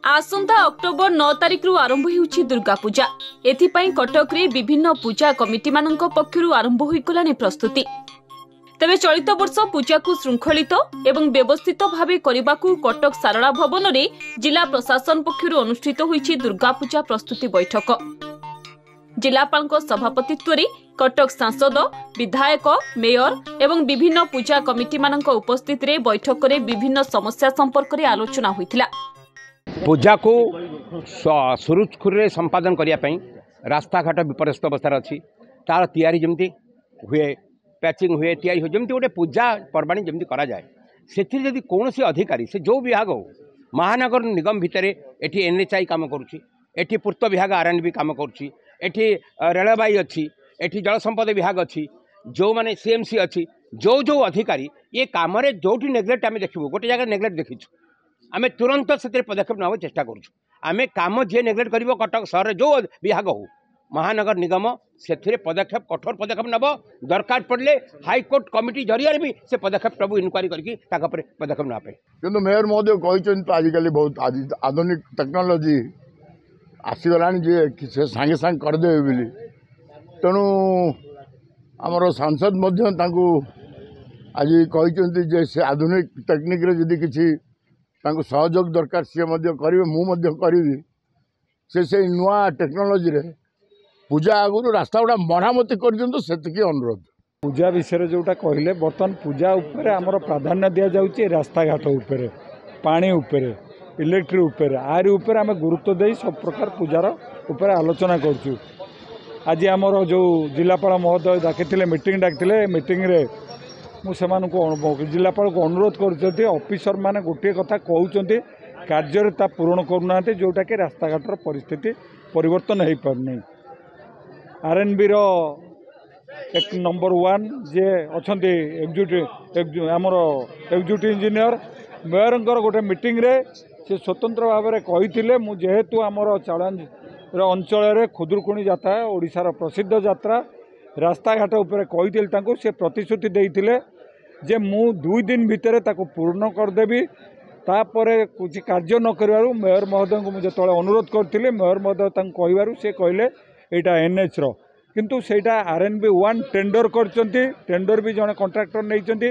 आसंता October 9 तारिख रु आरंभ होउछि दुर्गा पूजा। एथिपाई कटक रे विभिन्न पूजा कमिटी मानक पक्षरु आरंभ होइकलानि प्रस्तुति। तेबे चलित वर्ष पूजा को श्रृंखलित एवं व्यवस्थित भावे करबाकू कटक सारला भवन रे जिला प्रशासन पक्षरु अनुष्ठित होइछि दुर्गा पूजा प्रस्तुति बैठक। जिलापाल सभापतित्व रे कटक सांसद, विधायक, मेयर एवं विभिन्न पूजा कमिटी मानक उपस्थिति रे बैठक रे विभिन्न समस्या संपर्क रे आलोचना होइथिला। पूजा को सुरुखुरे संपादन करने रास्ता घाट विपर्यस्त अवस्था अच्छी तार तैयारी जमी हुए पैचिंग हुए तैयारी हुए जमी गोटे पूजा पर्वाणी जमी कराए से कौन अधिकारी से जो विभाग हो महानगर निगम भितर एटी एनएचआई काम करुँची पूर्त विभाग आरएनबी काम करुँची रेलवाई अच्छी एटी जल संपद विभाग अच्छी जो माने सीएमसी अच्छी जो जो अधिकारी ये कम जो नेग्लेक्ट आम देखू गोटे जगह नेग्लेक्ट देखीचु आमे तुरंत से पदक्षेप नवा चेष्टा करूँ। आमे काम जी नेग्लेक्ट कर कटक सहर जो विभाग हो महानगर निगम से पदक्षेप कठोर पदक्षेप नब दरकार पड़े हाईकोर्ट कमिटी जरिया भी से पदक्षेप प्रभु इनक्वारी करके पदक्षेप ना कि मेयर महोदय कहते आजिकल बहुत आधुनिक टेक्नोलोजी आसीगला जे सांगे सांगे करदे बोली तेणु आमर सांसद आज कहते से आधुनिक टेक्निक जदि किसी सहयोग दरकार सी करी से नुआ टेक्नोलोजी रे पूजा आगु रास्ता गुड़ा मरामती कर दिंतु से अनुरोध। पूजा विषय जोटा कहले बर्तमान पूजा उपरे आमर प्राधान्य दि जाउछि रास्ता घाट उपरे पानी उपरे इलेक्ट्रिक उपरे आरि उपरे आम गुरुत्व दे सब प्रकार पूजार उपरे आलोचना करछु। आज आमर जो जिलापाल महोदय डाकिथिले मीटिंग डाकिथिले मीटिंग रे मुझे जिलापाल को अनुरोध कर ऑफिसर माने गोटे कथा कहते कार्य पूरण करूना जोटा कि रास्ता घाटर परिस्थिति परिवर्तन हो पारना। आरएनबी एक नंबर 1 जे अच्छा आमर एग्जीक्यूटिव इंजीनियर मेयर गोटे मीटिंग रे से स्वतंत्र भाव में कही मुझेतु आमर चैलेंज अंचल खुदुरकुणी जात्रा ओडिशार प्रसिद्ध यात्रा रास्ता घाट उपर कही से प्रतिश्रुति देते जे मु 2 दिन भितर ताको पूर्ण करदेवी तापर कुछ कार्य न करिवारु मेयर महोदय को मुझे तले अनुरोध करथिले मेयर महोदय कहबारु से कहले एटा एनएच रो किंतु सेटा आरएनबी 1 टेंडर करचंती टेंडर भी जने कॉन्ट्रैक्टर नैचंती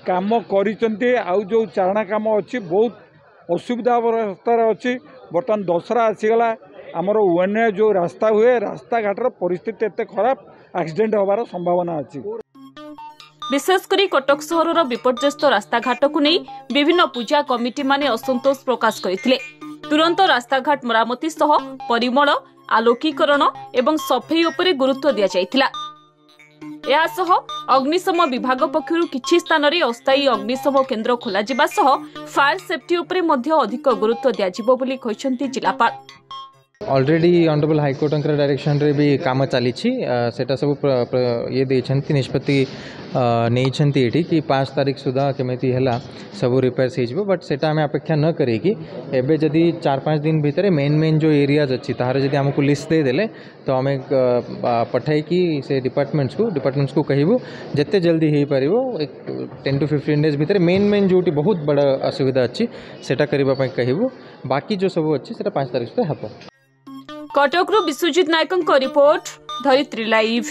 काम करिचंती आउ जो चारणा काम अच्छी बहुत असुविधा अवस्था अच्छी। बर्तमान दशहरा आसीगला आमर वन जो रास्ता हुए रास्ता घाटर परिस्थिति एते खराब एक्सीडेंट होबार संभावना अच्छी। विशेषकर कटक सहर विपर्यस्त रास्ता घाट को नहीं विभिन्न पूजा कमिटी माने असंतोष प्रकाश करथिले। तुरंत रास्ता घाट मरामती सह परिमल आलोकीकरण एवं सफेई उपरे गुरुत्व दिया जायथिला। या सह अग्निशम विभाग पक्षरु किछि स्थान रे अस्थायी अग्निशम केन्द्र खोला जिबा सह फायर सेफ्टी उपरे मध्य अधिक गुरुत्व दिया जिवो बोली कहिसंती जिलापाल। ऑलरेडी ऑनरेबल हाईकोर्ट डायरेक्शन रे भी काम चली सेटा सब ये देछंती निष्पत्ति नहीं कि 5 तारीख सुधा केमिति हैला सब रिपेयर्स हो बट सेटा हमें अपेक्षा न करे कि एबे जदि 4-5 दिन भितर मेन जो एरियाज अच्छी तार जदि हमको लिस्ट दे देले तो हमें पठाई कि से डिपार्टमेंट्स को कहबू जिते जल्दी हो पारिबो 10 to 15 डेज भितर मेन जोटी बहुत बड़ा असुविधा अच्छी सेटा करबा पई कहबू बाकी जो सब अच्छी सेटा 5 तारीख से हबो। कटक विश्वजित नायक रिपोर्ट धरित्री लाइव।